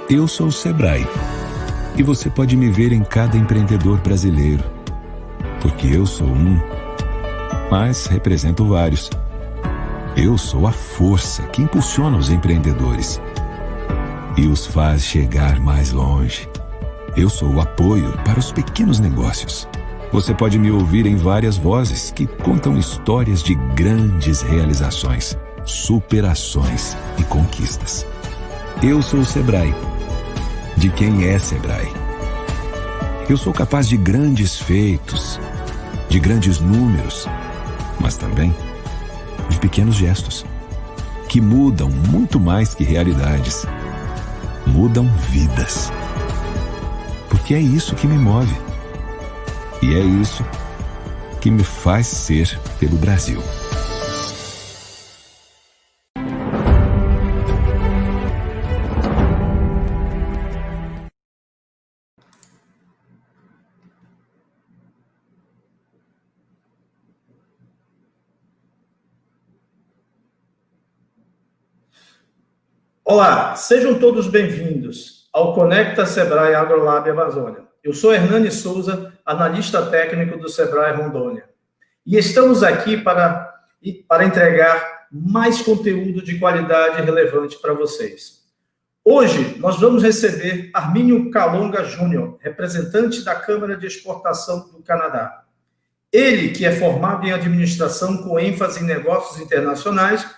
Eu sou o Sebrae e você pode me ver em cada empreendedor brasileiro, porque eu sou um, mas represento vários. Eu sou a força que impulsiona os empreendedores e os faz chegar mais longe. Eu sou o apoio para os pequenos negócios. Você pode me ouvir em várias vozes que contam histórias de grandes realizações, superações e conquistas. Eu sou o Sebrae, de quem é Sebrae. Eu sou capaz de grandes feitos, de grandes números, mas também de pequenos gestos, que mudam muito mais que realidades. Mudam vidas. Porque é isso que me move. E é isso que me faz ser pelo Brasil. Olá, sejam todos bem-vindos ao Conecta Sebrae AgroLab Amazônia. Eu sou Hernani Souza, analista técnico do Sebrae Rondônia. E estamos aqui para entregar mais conteúdo de qualidade e relevante para vocês. Hoje, nós vamos receber Armínio Calonga Júnior, representante da Câmara de Exportação do Canadá. Ele, que é formado em administração com ênfase em negócios internacionais,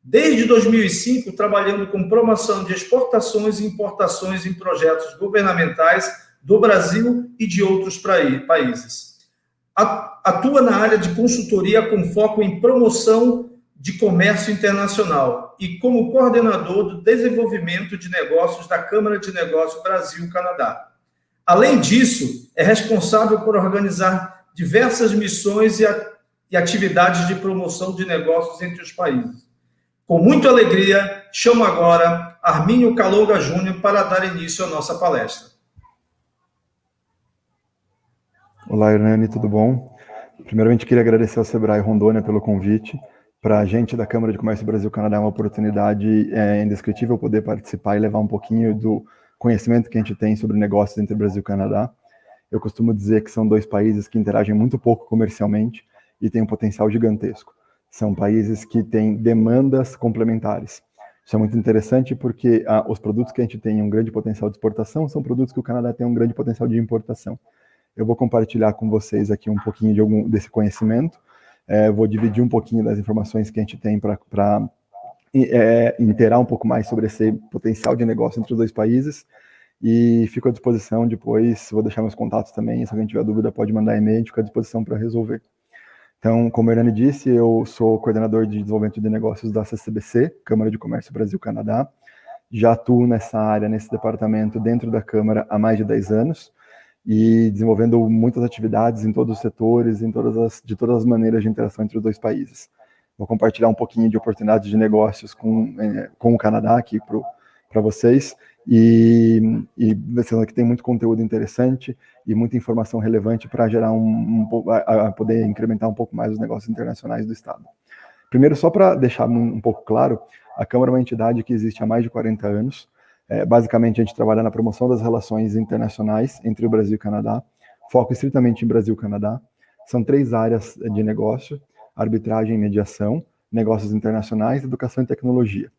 desde 2005, trabalhando com promoção de exportações e importações em projetos governamentais do Brasil e de outros países. Atua na área de consultoria com foco em promoção de comércio internacional e como coordenador do desenvolvimento de negócios da Câmara de Negócios Brasil-Canadá. Além disso, é responsável por organizar diversas missões e atividades de promoção de negócios entre os países. Com muita alegria, chamo agora Armínio Calonga Júnior para dar início à nossa palestra. Olá, Hernani, tudo bom? Primeiramente, queria agradecer ao Sebrae Rondônia pelo convite. Para a gente da Câmara de Comércio Brasil-Canadá é uma oportunidade indescritível poder participar e levar um pouquinho do conhecimento que a gente tem sobre negócios entre Brasil e Canadá. Eu costumo dizer que são dois países que interagem muito pouco comercialmente e têm um potencial gigantesco. São países que têm demandas complementares. Isso é muito interessante porque os produtos que a gente tem um grande potencial de exportação são produtos que o Canadá tem um grande potencial de importação. Eu vou compartilhar com vocês aqui um pouquinho desse conhecimento. Vou dividir um pouquinho das informações que a gente tem para inteirar um pouco mais sobre esse potencial de negócio entre os dois países. E fico à disposição depois, vou deixar meus contatos também. Se alguém tiver dúvida, pode mandar e-mail, fico à disposição para resolver. Então, como a Hernani disse, eu sou coordenador de desenvolvimento de negócios da CCBC, Câmara de Comércio Brasil-Canadá. Já atuo nessa área, nesse departamento, dentro da Câmara há mais de 10 anos e desenvolvendo muitas atividades em todos os setores, de todas as maneiras de interação entre os dois países. Vou compartilhar um pouquinho de oportunidades de negócios com o Canadá aqui para vocês e sendo que tem muito conteúdo interessante e muita informação relevante para gerar poder incrementar um pouco mais os negócios internacionais do Estado. Primeiro, só para deixar um pouco claro, a Câmara é uma entidade que existe há mais de 40 anos. Basicamente, a gente trabalha na promoção das relações internacionais entre o Brasil e o Canadá, foco estritamente em Brasil e Canadá. São 3 áreas de negócio: arbitragem e mediação, negócios internacionais, educação e tecnologia.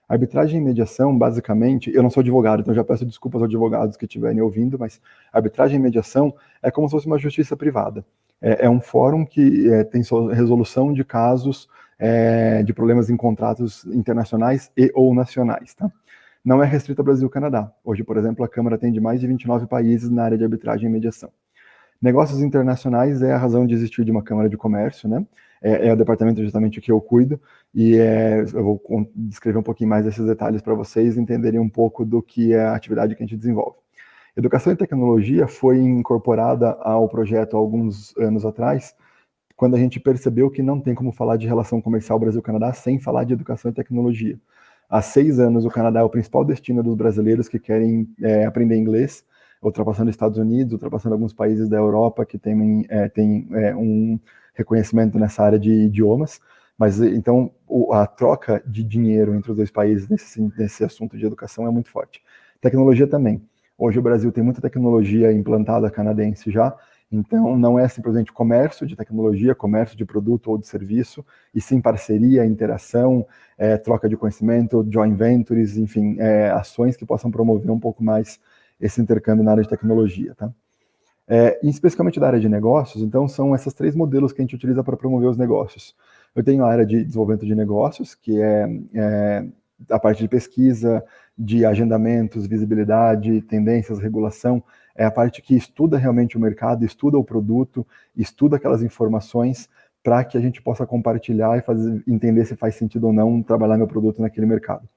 Arbitragem e mediação, basicamente, eu não sou advogado, então já peço desculpas aos advogados que estiverem ouvindo, mas arbitragem e mediação é como se fosse uma justiça privada. É um fórum que tem resolução de casos de problemas em contratos internacionais e ou nacionais, tá? Não é restrito ao Brasil e Canadá. Hoje, por exemplo, a Câmara tem de mais de 29 países na área de arbitragem e mediação. Negócios internacionais é a razão de existir de uma Câmara de Comércio, né? É o departamento justamente que eu cuido, e eu vou descrever um pouquinho mais desses detalhes para vocês entenderem um pouco do que é a atividade que a gente desenvolve. Educação e tecnologia foi incorporada ao projeto há alguns anos atrás, quando a gente percebeu que não tem como falar de relação comercial Brasil-Canadá sem falar de educação e tecnologia. Há 6 anos, o Canadá é o principal destino dos brasileiros que querem aprender inglês, ultrapassando os Estados Unidos, ultrapassando alguns países da Europa que tem um reconhecimento nessa área de idiomas. Mas, então, a troca de dinheiro entre os dois países nesse assunto de educação é muito forte. Tecnologia também. Hoje o Brasil tem muita tecnologia implantada canadense já, então não é simplesmente comércio de tecnologia, comércio de produto ou de serviço, e sim parceria, interação, troca de conhecimento, joint ventures, enfim, ações que possam promover um pouco mais esse intercâmbio na área de tecnologia, tá? Especificamente da área de negócios, então são esses 3 modelos que a gente utiliza para promover os negócios. Eu tenho a área de desenvolvimento de negócios, que é a parte de pesquisa, de agendamentos, visibilidade, tendências, regulação, é a parte que estuda realmente o mercado, estuda o produto, estuda aquelas informações para que a gente possa compartilhar e entender se faz sentido ou não trabalhar meu produto naquele mercado.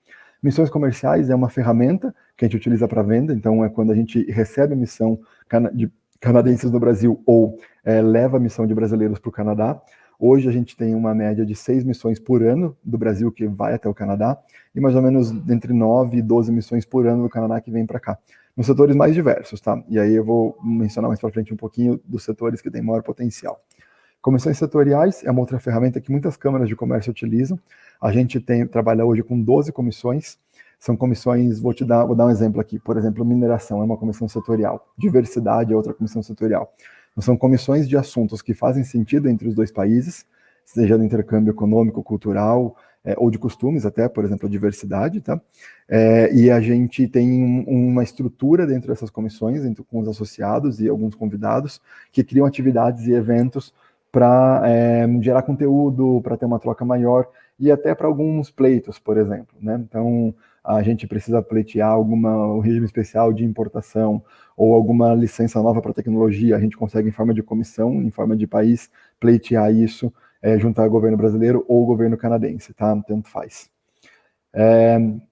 Missões comerciais é uma ferramenta que a gente utiliza para venda, então é quando a gente recebe a missão de canadenses no Brasil ou leva a missão de brasileiros para o Canadá. Hoje a gente tem uma média de 6 missões por ano do Brasil que vai até o Canadá e mais ou menos entre 9 e 12 missões por ano do Canadá que vem para cá, nos setores mais diversos, tá? E aí eu vou mencionar mais para frente um pouquinho dos setores que têm maior potencial. Comissões setoriais é uma outra ferramenta que muitas câmaras de comércio utilizam. A gente trabalha hoje com 12 comissões. São comissões, vou dar um exemplo aqui. Por exemplo, mineração é uma comissão setorial. Diversidade é outra comissão setorial. Então, são comissões de assuntos que fazem sentido entre os 2 países, seja no intercâmbio econômico, cultural, ou de costumes até, por exemplo, a diversidade, tá? E a gente tem uma estrutura dentro dessas comissões, com os associados e alguns convidados, que criam atividades e eventos para gerar conteúdo, para ter uma troca maior e até para alguns pleitos, por exemplo, né? Então, a gente precisa pleitear um regime especial de importação ou alguma licença nova para tecnologia, a gente consegue, em forma de comissão, em forma de país, pleitear isso, juntar ao governo brasileiro ou o governo canadense, tá? Tanto faz.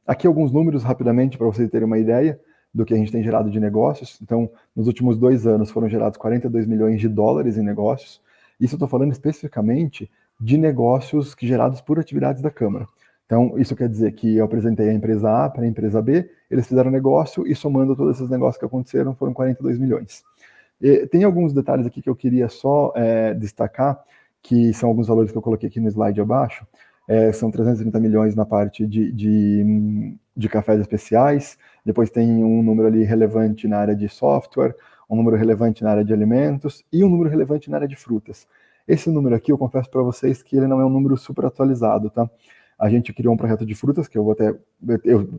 Aqui alguns números rapidamente para vocês terem uma ideia do que a gente tem gerado de negócios. Então, nos últimos 2 anos foram gerados 42 milhões de dólares em negócios. Isso eu estou falando especificamente de negócios gerados por atividades da Câmara. Então, isso quer dizer que eu apresentei a empresa A para a empresa B, eles fizeram negócio e somando todos esses negócios que aconteceram foram 42 milhões. Tem alguns detalhes aqui que eu queria só destacar, que são alguns valores que eu coloquei aqui no slide abaixo. São 330 milhões na parte de cafés especiais, depois tem um número ali relevante na área de software, um número relevante na área de alimentos e um número relevante na área de frutas. Esse número aqui, eu confesso para vocês que ele não é um número super atualizado, tá? A gente criou um projeto de frutas, que eu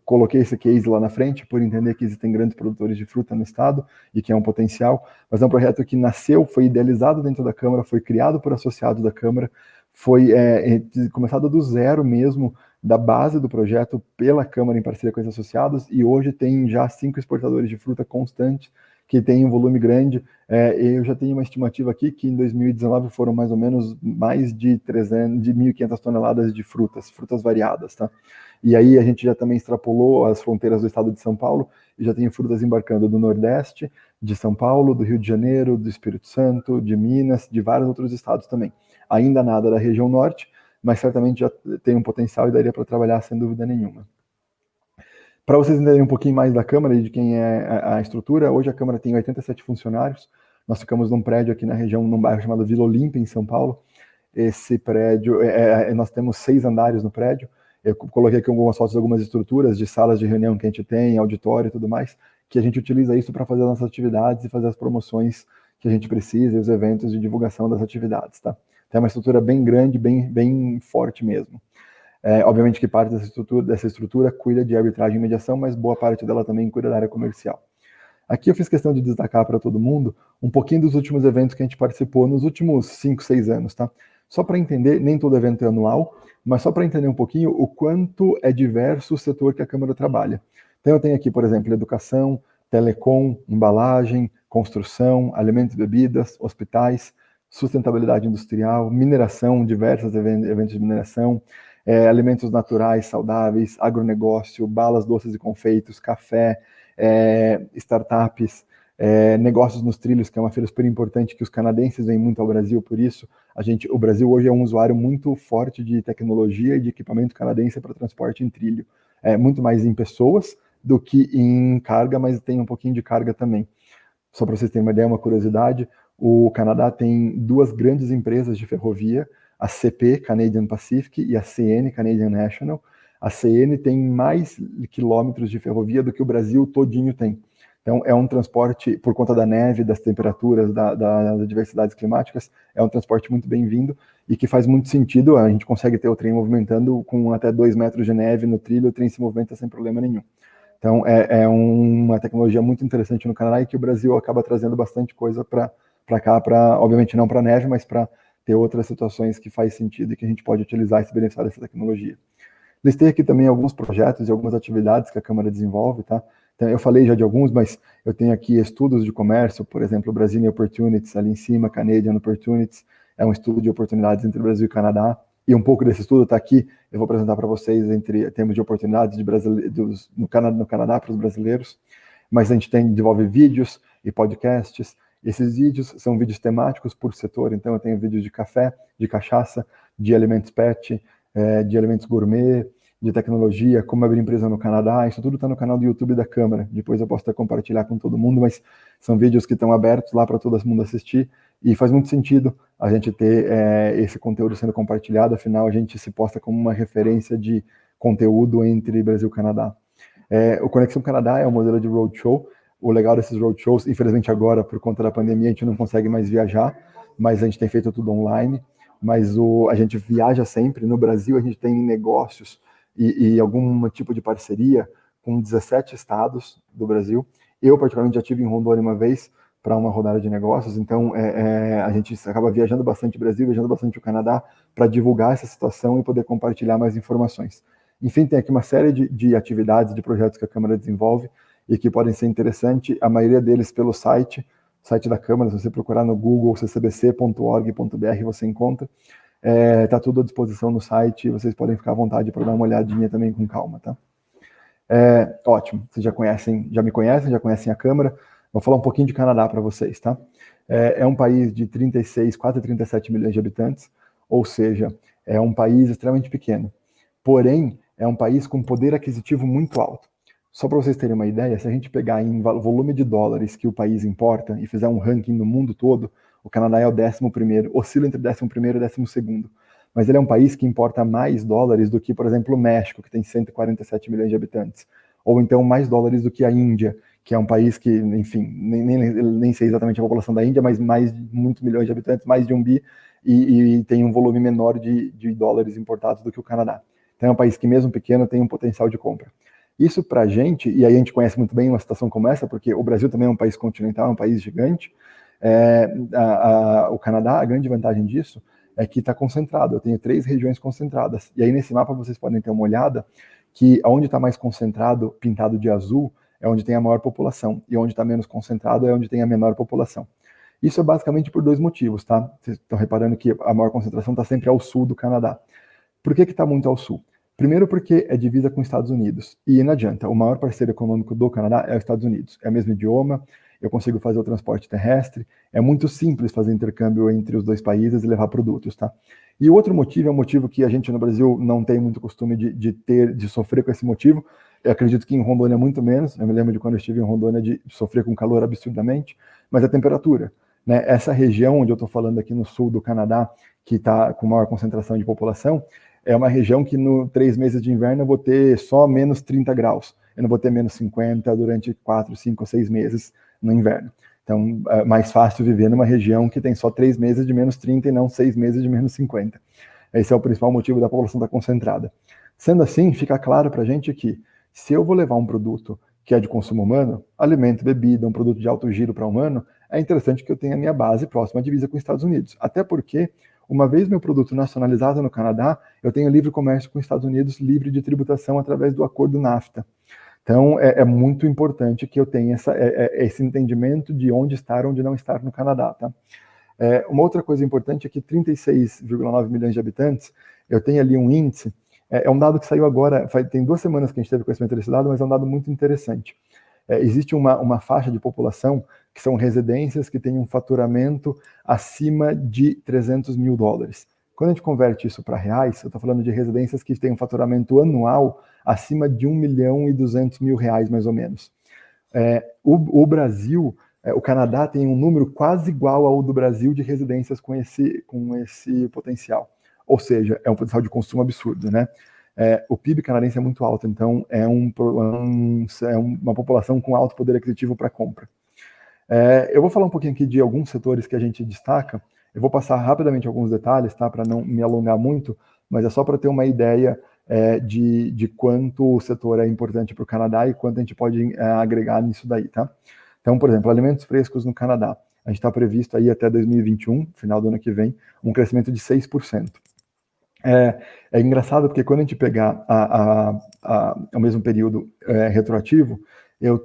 coloquei esse case lá na frente, por entender que existem grandes produtores de fruta no estado e que é um potencial, mas é um projeto que nasceu, foi idealizado dentro da Câmara, foi criado por associados da Câmara, foi começado do zero mesmo, da base do projeto pela Câmara em parceria com os associados, e hoje tem já 5 exportadores de fruta constantes, que tem um volume grande. Eu já tenho uma estimativa aqui que em 2019 foram mais ou menos mais de 1.500 toneladas de frutas variadas, tá? E aí a gente já também extrapolou as fronteiras do estado de São Paulo e já tem frutas embarcando do Nordeste, de São Paulo, do Rio de Janeiro, do Espírito Santo, de Minas, de vários outros estados também. Ainda nada da região norte, mas certamente já tem um potencial e daria para trabalhar sem dúvida nenhuma. Para vocês entenderem um pouquinho mais da Câmara e de quem é a estrutura, hoje a Câmara tem 87 funcionários. Nós ficamos num prédio aqui na região, num bairro chamado Vila Olímpia, em São Paulo. Esse prédio, nós temos 6 andares no prédio. Eu coloquei aqui algumas fotos de algumas estruturas de salas de reunião que a gente tem, auditório e tudo mais, que a gente utiliza isso para fazer as nossas atividades e fazer as promoções que a gente precisa e os eventos de divulgação das atividades, tá? Então é uma estrutura bem grande, bem forte mesmo. Obviamente que parte dessa estrutura cuida de arbitragem e mediação, mas boa parte dela também cuida da área comercial. Aqui eu fiz questão de destacar para todo mundo um pouquinho dos últimos eventos que a gente participou nos últimos 5, 6 anos, tá? Só para entender, nem todo evento é anual, mas só para entender um pouquinho o quanto é diverso o setor que a Câmara trabalha. Então eu tenho aqui, por exemplo, educação, telecom, embalagem, construção, alimentos e bebidas, hospitais, sustentabilidade industrial, mineração, diversos eventos de mineração, alimentos naturais, saudáveis, agronegócio, balas, doces e confeitos, café, startups, negócios nos trilhos, que é uma feira super importante, que os canadenses vêm muito ao Brasil, por isso o Brasil hoje é um usuário muito forte de tecnologia e de equipamento canadense para transporte em trilho. Muito mais em pessoas do que em carga, mas tem um pouquinho de carga também. Só para vocês terem uma ideia, uma curiosidade, o Canadá tem 2 grandes empresas de ferrovia, a CP, Canadian Pacific, e a CN, Canadian National. A CN tem mais quilômetros de ferrovia do que o Brasil todinho tem. Então, é um transporte, por conta da neve, das temperaturas, das diversidades climáticas, é um transporte muito bem-vindo e que faz muito sentido. A gente consegue ter o trem movimentando com até 2 metros de neve no trilho, o trem se movimenta sem problema nenhum. Então, é uma tecnologia muito interessante no Canadá e que o Brasil acaba trazendo bastante coisa para cá, obviamente não para neve, mas para ter outras situações que faz sentido e que a gente pode utilizar e se beneficiar dessa tecnologia. Listei aqui também alguns projetos e algumas atividades que a Câmara desenvolve, tá? Então, eu falei já de alguns, mas eu tenho aqui estudos de comércio, por exemplo, Brazilian Opportunities, ali em cima, Canadian Opportunities, é um estudo de oportunidades entre Brasil e Canadá, e um pouco desse estudo está aqui, eu vou apresentar para vocês entre termos de oportunidades no Canadá para os brasileiros, mas a gente desenvolve vídeos e podcasts. Esses vídeos são vídeos temáticos por setor, então eu tenho vídeos de café, de cachaça, de alimentos pet, de alimentos gourmet, de tecnologia, como abrir empresa no Canadá, isso tudo está no canal do YouTube da Câmara. Depois eu posso até compartilhar com todo mundo, mas são vídeos que estão abertos lá para todo mundo assistir e faz muito sentido a gente ter esse conteúdo sendo compartilhado, afinal a gente se posta como uma referência de conteúdo entre Brasil e Canadá. O Conexão Canadá é um modelo de roadshow. O legal desses roadshows, infelizmente agora, por conta da pandemia, a gente não consegue mais viajar, mas a gente tem feito tudo online, mas a gente viaja sempre. No Brasil a gente tem negócios e algum tipo de parceria com 17 estados do Brasil. Eu, particularmente, já estive em Rondônia uma vez para uma rodada de negócios, então a gente acaba viajando bastante o Brasil, viajando bastante o Canadá para divulgar essa situação e poder compartilhar mais informações. Enfim, tem aqui uma série de atividades, de projetos que a Câmara desenvolve e que podem ser interessantes, a maioria deles pelo site da Câmara. Se você procurar no Google, ccbc.org.br, você encontra. Está tudo à disposição no site, vocês podem ficar à vontade para dar uma olhadinha também com calma, tá? Ótimo, vocês já me conhecem, já conhecem a Câmara. Vou falar um pouquinho de Canadá para vocês, tá? É um país de 36, quase 37 milhões de habitantes, ou seja, é um país extremamente pequeno. Porém, é um país com poder aquisitivo muito alto. Só para vocês terem uma ideia, se a gente pegar em volume de dólares que o país importa e fizer um ranking no mundo todo, o Canadá é o 11º, oscila entre 11º e 12º. Mas ele é um país que importa mais dólares do que, por exemplo, o México, que tem 147 milhões de habitantes. Ou então mais dólares do que a Índia, que é um país que, enfim, nem sei exatamente a população da Índia, mas mais de muitos milhões de habitantes, mais de 1 bi, e tem um volume menor de dólares importados do que o Canadá. Então é um país que, mesmo pequeno, tem um potencial de compra. Isso para a gente, e aí a gente conhece muito bem uma situação como essa, porque o Brasil também é um país continental, é um país gigante. O Canadá, a grande vantagem disso é que está concentrado. Eu tenho 3 regiões concentradas. E aí nesse mapa vocês podem ter uma olhada que onde está mais concentrado, pintado de azul, é onde tem a maior população. E onde está menos concentrado é onde tem a menor população. Isso é basicamente por 2 motivos, tá? Vocês estão reparando que a maior concentração está sempre ao sul do Canadá. Por que está muito ao sul? Primeiro porque é divisa com os Estados Unidos. E não adianta, o maior parceiro econômico do Canadá é os Estados Unidos. É o mesmo idioma, eu consigo fazer o transporte terrestre, é muito simples fazer intercâmbio entre os 2 países e levar produtos, tá? E o outro motivo é um motivo que a gente no Brasil não tem muito costume de sofrer com esse motivo. Eu acredito que em Rondônia muito menos. Eu me lembro de quando eu estive em Rondônia de sofrer com calor absurdamente, mas a temperatura, né? Essa região onde eu estou falando aqui no sul do Canadá, que está com maior concentração de população, é uma região que no 3 meses de inverno eu vou ter só menos 30 graus. Eu não vou ter menos 50 durante 4, 5 ou 6 meses no inverno. Então, é mais fácil viver numa região que tem só 3 meses de menos 30 e não 6 meses de menos 50. Esse é o principal motivo da população estar concentrada. Sendo assim, fica claro para a gente que se eu vou levar um produto que é de consumo humano, alimento, bebida, um produto de alto giro para humano, é interessante que eu tenha a minha base próxima à divisa com os Estados Unidos. Até porque, uma vez meu produto nacionalizado no Canadá, eu tenho livre comércio com os Estados Unidos, livre de tributação através do acordo NAFTA. Então, é muito importante que eu tenha esse entendimento de onde estar, onde não estar no Canadá, tá? Uma outra coisa importante é que 36,9 milhões de habitantes, eu tenho ali um índice, é um dado que saiu agora, tem 2 semanas que a gente teve conhecimento desse dado, mas é um dado muito interessante. Existe uma faixa de população que são residências que têm um faturamento acima de 300 mil dólares. Quando a gente converte isso para reais, eu estou falando de residências que têm um faturamento anual acima de 1.200.000 reais, mais ou menos. O Brasil, o Canadá tem um número quase igual ao do Brasil de residências com esse potencial. Ou seja, é um potencial de consumo absurdo, né? o PIB canadense é muito alto, então é uma população com alto poder aquisitivo para compra. Eu vou falar um pouquinho aqui de alguns setores que a gente destaca. Eu vou passar rapidamente alguns detalhes, tá, para não me alongar muito, mas é só para ter uma ideia de quanto o setor é importante para o Canadá e quanto a gente pode agregar nisso daí, tá? Então, por exemplo, alimentos frescos no Canadá. A gente está previsto aí até 2021, final do ano que vem, um crescimento de 6%. É engraçado porque quando a gente pegar o mesmo período retroativo, eu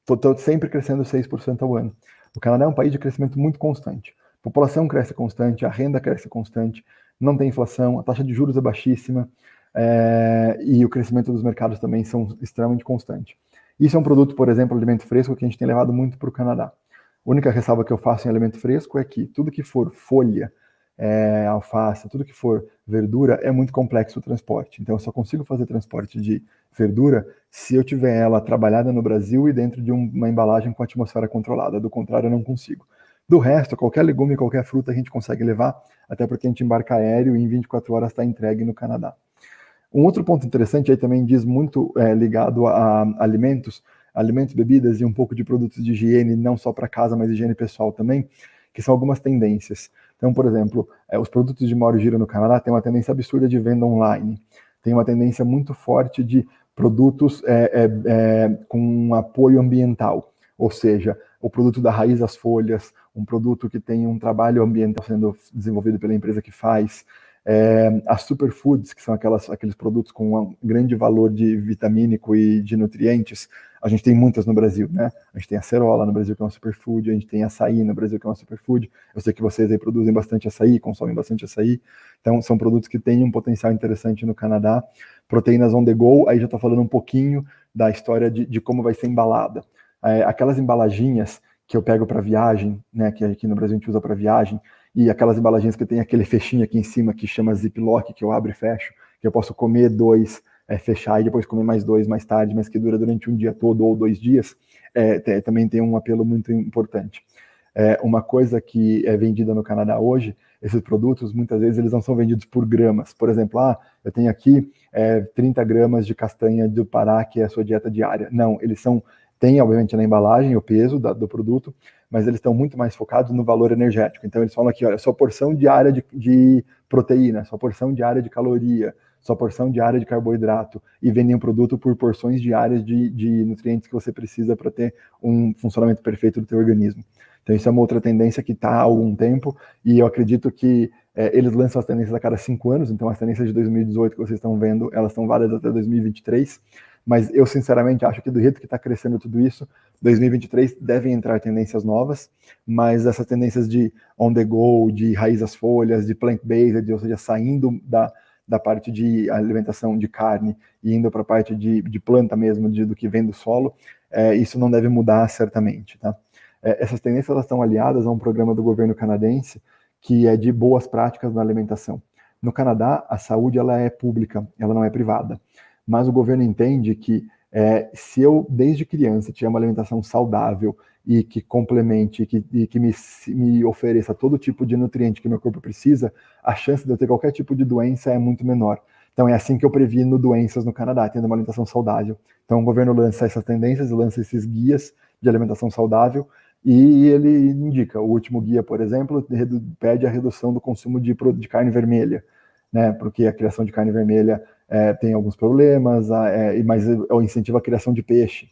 estou sempre crescendo 6% ao ano. O Canadá é um país de crescimento muito constante. A população cresce constante, a renda cresce constante, não tem inflação, a taxa de juros é baixíssima e o crescimento dos mercados também são extremamente constantes. Isso é um produto, por exemplo, alimento fresco, que a gente tem levado muito para o Canadá. A única ressalva que eu faço em alimento fresco é que tudo que for folha, alface, tudo que for verdura, é muito complexo o transporte. Então, eu só consigo fazer transporte de verdura se eu tiver ela trabalhada no Brasil e dentro de uma embalagem com atmosfera controlada. Do contrário, eu não consigo. Do resto, qualquer legume, qualquer fruta a gente consegue levar, até porque a gente embarca aéreo e em 24 horas está entregue no Canadá. Um outro ponto interessante aí também diz muito ligado a alimentos, bebidas e um pouco de produtos de higiene, não só para casa, mas higiene pessoal também, que são algumas tendências. Então, por exemplo, os produtos de maior giro no Canadá têm uma tendência absurda de venda online. Tem uma tendência muito forte de produtos com apoio ambiental, ou seja, o produto da raiz às folhas, um produto que tem um trabalho ambiental sendo desenvolvido pela empresa que faz, as superfoods, que são aqueles produtos com um grande valor de vitamínico e de nutrientes. A gente tem muitas no Brasil, né? A gente tem a cerola no Brasil, que é uma superfood, a gente tem açaí no Brasil, que é uma superfood. Eu sei que vocês aí produzem bastante açaí, consomem bastante açaí. Então, são produtos que têm um potencial interessante no Canadá. Proteínas on the go, aí já estou falando um pouquinho da história de como vai ser embalada. Aquelas embalaginhas que eu pego para viagem, né, que aqui no Brasil a gente usa para viagem, e aquelas embalagens que tem aquele fechinho aqui em cima que chama ziplock, que eu abro e fecho, que eu posso comer 2, fechar e depois comer mais 2 mais tarde, mas que dura durante um dia todo ou 2 dias, também tem um apelo muito importante. Uma coisa que é vendida no Canadá hoje, esses produtos, muitas vezes eles não são vendidos por gramas. Por exemplo, eu tenho aqui 30 gramas de castanha do Pará, que é a sua dieta diária. Não, tem obviamente na embalagem o peso do produto, mas eles estão muito mais focados no valor energético. Então eles falam aqui, olha, sua porção diária de proteína, sua porção diária de caloria, sua porção diária de carboidrato, e vendem um produto por porções diárias de nutrientes que você precisa para ter um funcionamento perfeito do teu organismo. Então isso é uma outra tendência que está há algum tempo, e eu acredito que eles lançam as tendências a cada 5 anos, então as tendências de 2018 que vocês estão vendo, elas estão válidas até 2023, mas eu sinceramente acho que do jeito que está crescendo tudo isso, 2023 devem entrar tendências novas, mas essas tendências de on the go, de raiz às folhas, de plant-based, ou seja, saindo da parte de alimentação de carne e indo para a parte de planta mesmo, do que vem do solo, isso não deve mudar certamente, tá? Essas tendências elas estão aliadas a um programa do governo canadense que é de boas práticas na alimentação. No Canadá, a saúde ela é pública, ela não é privada. Mas o governo entende que se eu, desde criança, tiver uma alimentação saudável e que complemente, e que me ofereça todo tipo de nutriente que meu corpo precisa, a chance de eu ter qualquer tipo de doença é muito menor. Então é assim que eu previno doenças no Canadá, tendo uma alimentação saudável. Então o governo lança essas tendências, lança esses guias de alimentação saudável, e ele indica, o último guia, por exemplo, pede a redução do consumo de carne vermelha, né? Porque a criação de carne vermelha tem alguns problemas, mas incentiva a criação de peixe.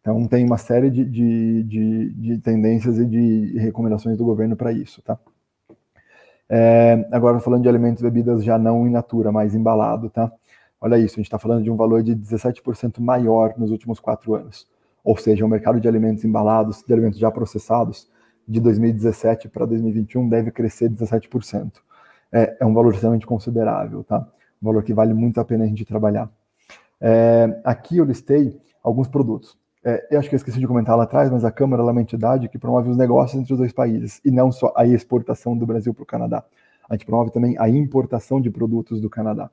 Então tem uma série de tendências e de recomendações do governo para isso, tá? Agora falando de alimentos e bebidas já não in natura, mas embalado, tá? Olha isso, a gente está falando de um valor de 17% maior nos últimos 4 anos. Ou seja, o mercado de alimentos embalados, de alimentos já processados, de 2017 para 2021 deve crescer 17%. É um valor extremamente considerável, tá? Um valor que vale muito a pena a gente trabalhar. Aqui eu listei alguns produtos. Eu acho que eu esqueci de comentar lá atrás, mas a Câmara é uma entidade que promove os negócios entre os 2 países, e não só a exportação do Brasil para o Canadá. A gente promove também a importação de produtos do Canadá.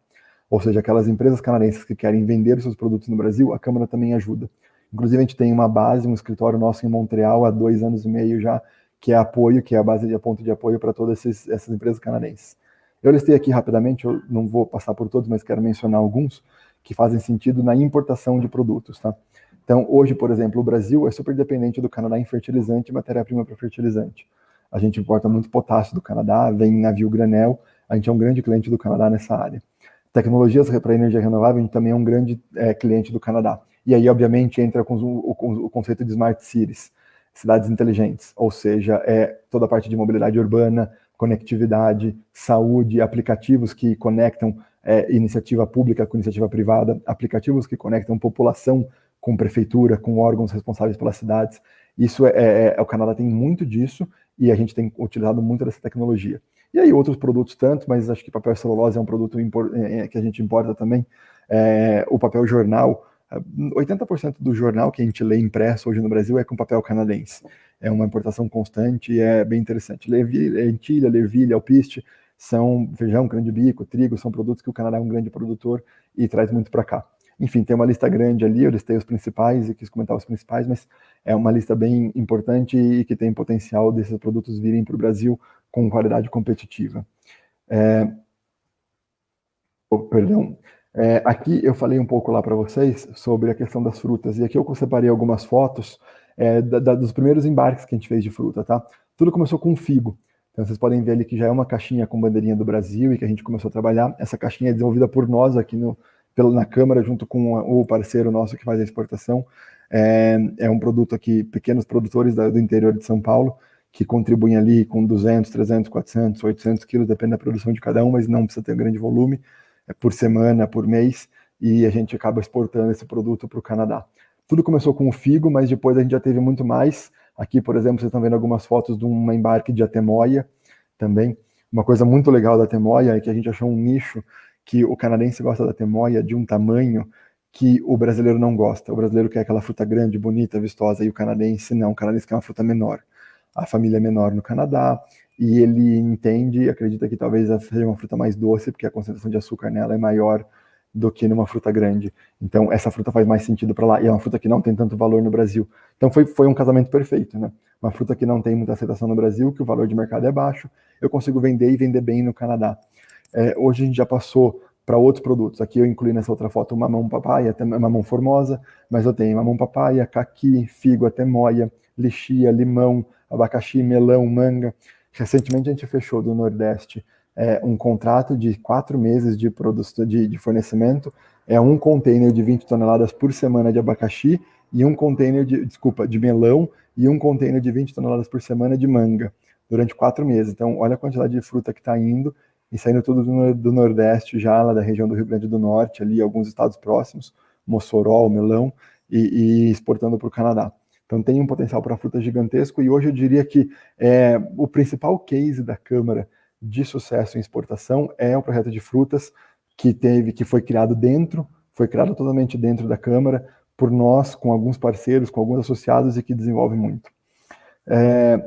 Ou seja, aquelas empresas canadenses que querem vender os seus produtos no Brasil, a Câmara também ajuda. Inclusive, a gente tem uma base, um escritório nosso em Montreal há 2 anos e meio já, que é apoio, que é a base de ponto de apoio para todas essas empresas canadenses. Eu listei aqui rapidamente, eu não vou passar por todos, mas quero mencionar alguns que fazem sentido na importação de produtos, tá? Então, hoje, por exemplo, o Brasil é super dependente do Canadá em fertilizante e matéria-prima para fertilizante. A gente importa muito potássio do Canadá, vem em navio granel, a gente é um grande cliente do Canadá nessa área. Tecnologias para energia renovável, a gente também é um grande cliente do Canadá. E aí, obviamente, entra com o conceito de Smart Cities, cidades inteligentes, ou seja, toda a parte de mobilidade urbana, conectividade, saúde, aplicativos que conectam iniciativa pública com iniciativa privada, aplicativos que conectam população com prefeitura, com órgãos responsáveis pelas cidades. Isso o Canadá tem muito disso e a gente tem utilizado muito dessa tecnologia. E aí outros produtos tanto, mas acho que papel celulose é um produto que a gente importa também. O papel jornal, 80% do jornal que a gente lê impresso hoje no Brasil é com papel canadense. É uma importação constante e é bem interessante. Lentilha, ervilha, alpiste, são feijão, grão de bico, trigo, são produtos que o Canadá é um grande produtor e traz muito para cá. Enfim, tem uma lista grande ali, eu listei os principais e quis comentar os principais, mas é uma lista bem importante e que tem potencial desses produtos virem para o Brasil com qualidade competitiva. Aqui eu falei um pouco lá para vocês sobre a questão das frutas, e aqui eu separei algumas fotos dos primeiros embarques que a gente fez de fruta, tá? Tudo começou com um figo. Então vocês podem ver ali que já é uma caixinha com bandeirinha do Brasil e que a gente começou a trabalhar. Essa caixinha é desenvolvida por nós aqui na Câmara, junto com o parceiro nosso que faz a exportação. É um produto aqui, pequenos produtores do interior de São Paulo, que contribuem ali com 200, 300, 400, 800 quilos, depende da produção de cada um, mas não precisa ter grande volume, por semana, por mês, e a gente acaba exportando esse produto para o Canadá. Tudo começou com o figo, mas depois a gente já teve muito mais. Aqui, por exemplo, vocês estão vendo algumas fotos de um embarque de atemoia também. Uma coisa muito legal da atemoia é que a gente achou um nicho que o canadense gosta da atemoia de um tamanho que o brasileiro não gosta. O brasileiro quer aquela fruta grande, bonita, vistosa, e o canadense não. O canadense quer uma fruta menor. A família é menor no Canadá, e ele entende, acredita que talvez seja uma fruta mais doce, porque a concentração de açúcar nela é maior do que numa fruta grande. Então, essa fruta faz mais sentido para lá, e é uma fruta que não tem tanto valor no Brasil. Então, foi um casamento perfeito, né? Uma fruta que não tem muita aceitação no Brasil, que o valor de mercado é baixo, eu consigo vender e vender bem no Canadá. Hoje a gente já passou para outros produtos. Aqui eu incluí nessa outra foto o mamão papaya, mamão formosa, mas eu tenho mamão papaya, caqui, figo, atemoia, lixia, limão, abacaxi, melão, manga. Recentemente a gente fechou do Nordeste um contrato de 4 meses de fornecimento, um container de 20 toneladas por semana de abacaxi e um container de melão e um container de 20 toneladas por semana de manga, durante 4 meses. Então, olha a quantidade de fruta que está indo, e saindo tudo do Nordeste já, lá da região do Rio Grande do Norte, ali alguns estados próximos, Mossoró, melão, e exportando para o Canadá. Então tem um potencial para fruta gigantesco, e hoje eu diria que o principal case da Câmara de sucesso em exportação é o projeto de frutas que foi criado totalmente dentro da Câmara, por nós, com alguns parceiros, com alguns associados, e que desenvolve muito.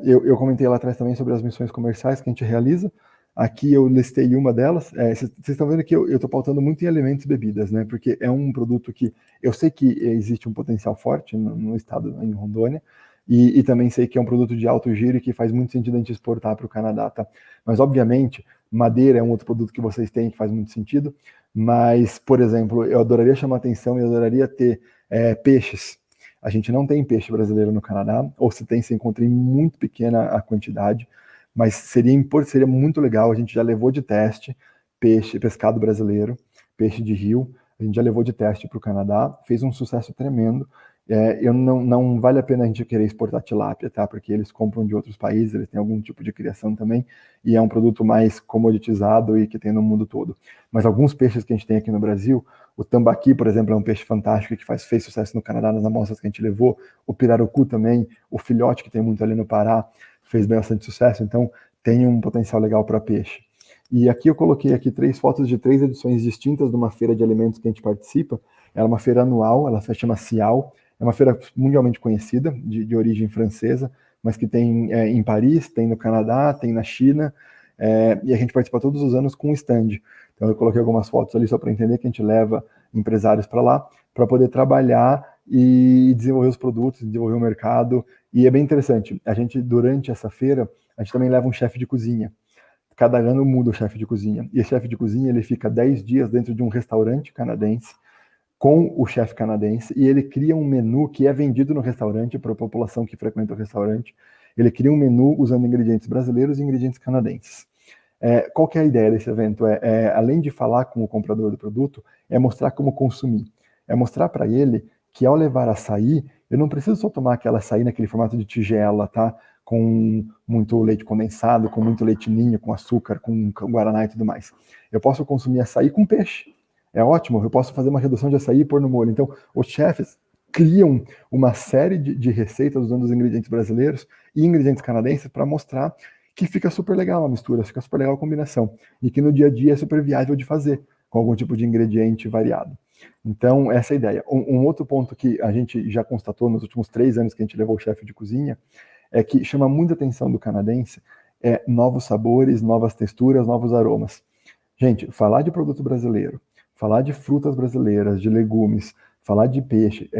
Eu comentei lá atrás também sobre as missões comerciais que a gente realiza. Aqui eu listei uma delas. Vocês estão vendo que eu estou pautando muito em alimentos e bebidas, né? Porque é um produto que eu sei que existe um potencial forte no estado, em Rondônia, e também sei que é um produto de alto giro e que faz muito sentido a gente exportar para o Canadá, tá? Mas, obviamente, madeira é um outro produto que vocês têm que faz muito sentido, mas, por exemplo, eu adoraria chamar atenção e eu adoraria ter peixes. A gente não tem peixe brasileiro no Canadá, ou se tem, se encontra em muito pequena a quantidade, mas seria muito legal. A gente já levou de teste pescado brasileiro, peixe de rio, a gente já levou de teste para o Canadá, fez um sucesso tremendo. Não vale a pena a gente querer exportar tilápia, tá? Porque eles compram de outros países, eles têm algum tipo de criação também, e é um produto mais comoditizado e que tem no mundo todo. Mas alguns peixes que a gente tem aqui no Brasil, o tambaqui, por exemplo, é um peixe fantástico que fez sucesso no Canadá nas amostras que a gente levou, o pirarucu também, o filhote que tem muito ali no Pará, fez bastante sucesso, então tem um potencial legal para peixe. E aqui eu coloquei aqui 3 fotos de 3 edições distintas de uma feira de alimentos que a gente participa. Ela é uma feira anual, ela se chama Cial, é uma feira mundialmente conhecida, de origem francesa, mas que tem em Paris, tem no Canadá, tem na China, e a gente participa todos os anos com um stand. Então eu coloquei algumas fotos ali só para entender que a gente leva empresários para lá, para poder trabalhar e desenvolver os produtos, desenvolver o mercado. E é bem interessante, a gente, durante essa feira, a gente também leva um chefe de cozinha. cada ano muda o chefe de cozinha. E esse chefe de cozinha, ele fica 10 dias dentro de um restaurante canadense, com o chefe canadense, e ele cria um menu que é vendido no restaurante para a população que frequenta o restaurante. Ele cria um menu usando ingredientes brasileiros e ingredientes canadenses. Qual que é a ideia desse evento? Além de falar com o comprador do produto, é mostrar como consumir. É mostrar para ele que ao levar açaí, eu não preciso só tomar aquela açaí naquele formato de tigela, tá? Com muito leite condensado, com muito leite ninho, com açúcar, com guaraná e tudo mais. Eu posso consumir açaí com peixe. É ótimo, eu posso fazer uma redução de açaí e pôr no molho. Então, os chefes criam uma série de receitas usando os ingredientes brasileiros e ingredientes canadenses para mostrar que fica super legal a mistura, fica super legal a combinação. E que no dia a dia é super viável de fazer, com algum tipo de ingrediente variado. Então, essa é a ideia. Um outro ponto que a gente já constatou nos últimos 3 anos que a gente levou o chefe de cozinha, é que chama muita atenção do canadense novos sabores, novas texturas, novos aromas. Gente, falar de produto brasileiro, falar de frutas brasileiras, de legumes, falar de peixe,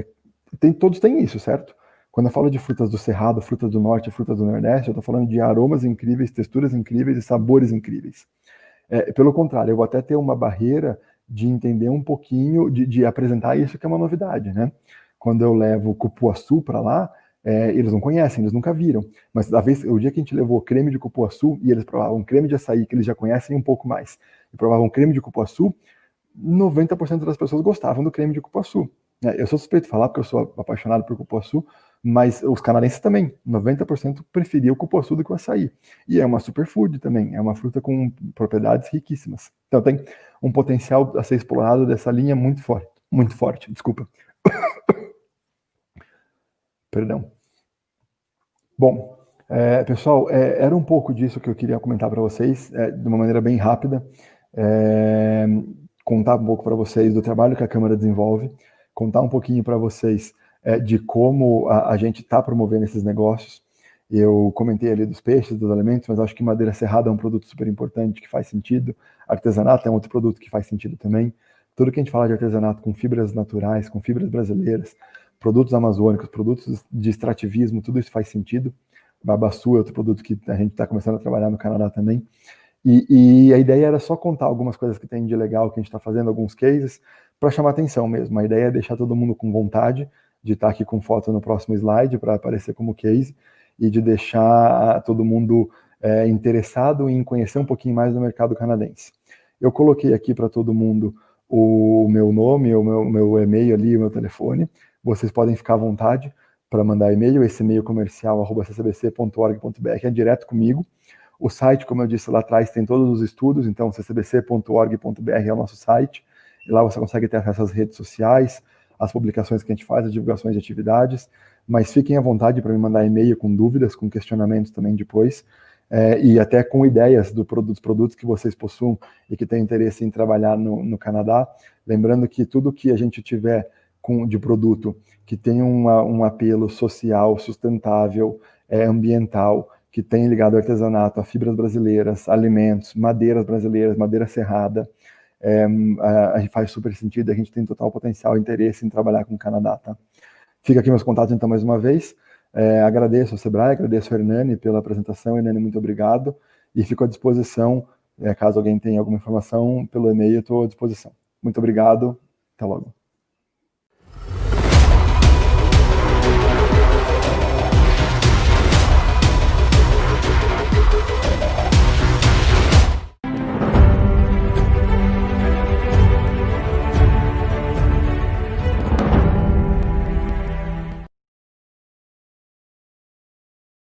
todos têm isso, certo? Quando eu falo de frutas do Cerrado, frutas do Norte, frutas do Nordeste, eu estou falando de aromas incríveis, texturas incríveis e sabores incríveis. Pelo contrário, eu vou até ter uma barreira de entender um pouquinho, de apresentar isso que é uma novidade, né? Quando eu levo cupuaçu para lá, eles não conhecem, eles nunca viram. Mas o dia que a gente levou creme de cupuaçu e eles provavam creme de açaí, que eles já conhecem um pouco mais, e provavam creme de cupuaçu, 90% das pessoas gostavam do creme de cupuaçu. Eu sou suspeito de falar porque eu sou apaixonado por cupuaçu, mas os canadenses também, 90% preferiam o cupuaçu do que o açaí. E é uma superfood também, é uma fruta com propriedades riquíssimas. Então tem um potencial a ser explorado dessa linha muito forte, desculpa. Perdão. Bom, pessoal, era um pouco disso que eu queria comentar para vocês, de uma maneira bem rápida, contar um pouco para vocês do trabalho que a Câmara desenvolve, contar um pouquinho para vocês de como a gente está promovendo esses negócios. Eu comentei ali dos peixes, dos alimentos, mas acho que madeira serrada é um produto super importante que faz sentido. Artesanato é um outro produto que faz sentido também. Tudo que a gente fala de artesanato com fibras naturais, com fibras brasileiras, produtos amazônicos, produtos de extrativismo, tudo isso faz sentido. Babaçu é outro produto que a gente está começando a trabalhar no Canadá também. E a ideia era só contar algumas coisas que tem de legal que a gente está fazendo, alguns cases, para chamar atenção mesmo. A ideia é deixar todo mundo com vontade de estar aqui com foto no próximo slide para aparecer como case e de deixar todo mundo interessado em conhecer um pouquinho mais do mercado canadense. Eu coloquei aqui para todo mundo o meu nome, o meu e-mail ali, o meu telefone. Vocês podem ficar à vontade para mandar e-mail. Esse e-mail comercial ccbc.org.br é direto comigo. O site, como eu disse lá atrás, tem todos os estudos, então ccbc.org.br é o nosso site. E lá você consegue ter acesso às redes sociais, as publicações que a gente faz, as divulgações de atividades, mas fiquem à vontade para me mandar e-mail com dúvidas, com questionamentos também depois, e até com ideias dos produtos que vocês possuam e que têm interesse em trabalhar no Canadá. Lembrando que tudo que a gente tiver de produto que tem um apelo social, sustentável, ambiental, que tem ligado ao artesanato, a fibras brasileiras, alimentos, madeiras brasileiras, madeira serrada, a gente faz super sentido, a gente tem total potencial e interesse em trabalhar com o Canadá, tá? Fica aqui meus contatos então mais uma vez, agradeço ao Sebrae, agradeço ao Hernani pela apresentação. Hernani, muito obrigado, e fico à disposição, caso alguém tenha alguma informação pelo e-mail, eu estou à disposição. Muito obrigado, até logo.